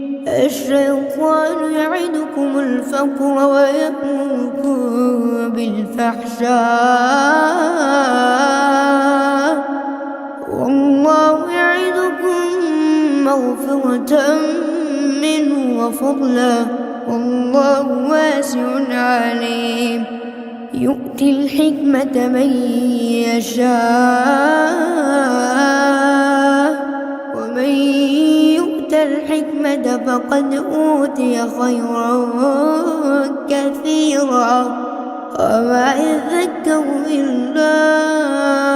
الشيطان يعدكم الفقر ويأمركم بالفحشاء والله يعدكم مغفرة منه وفضلا والله واسع عليم. يؤتي الحكمة من يشاء ومن يؤت الحكمة فقد أوتي خيرا كثيرا وما يذكر إلا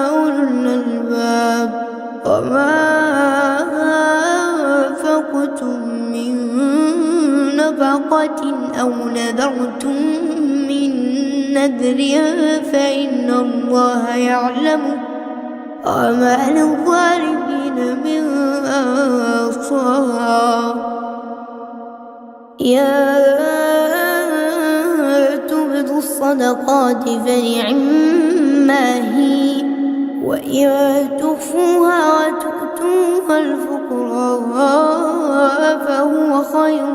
أولو الألباب. وما أنفقتم من نفقة أو نذرتم من نذر فإن الله يعلمه وما للظالمين من أنصار. يا تبدوا الصدقات فنعما هي وإن تخفوها وتؤتوها الفقراء فهو خير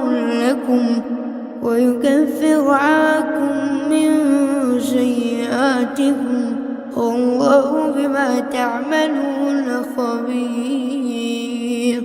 لكم ويكفر عنكم من سيئاتكم والله بما تعملون خبير.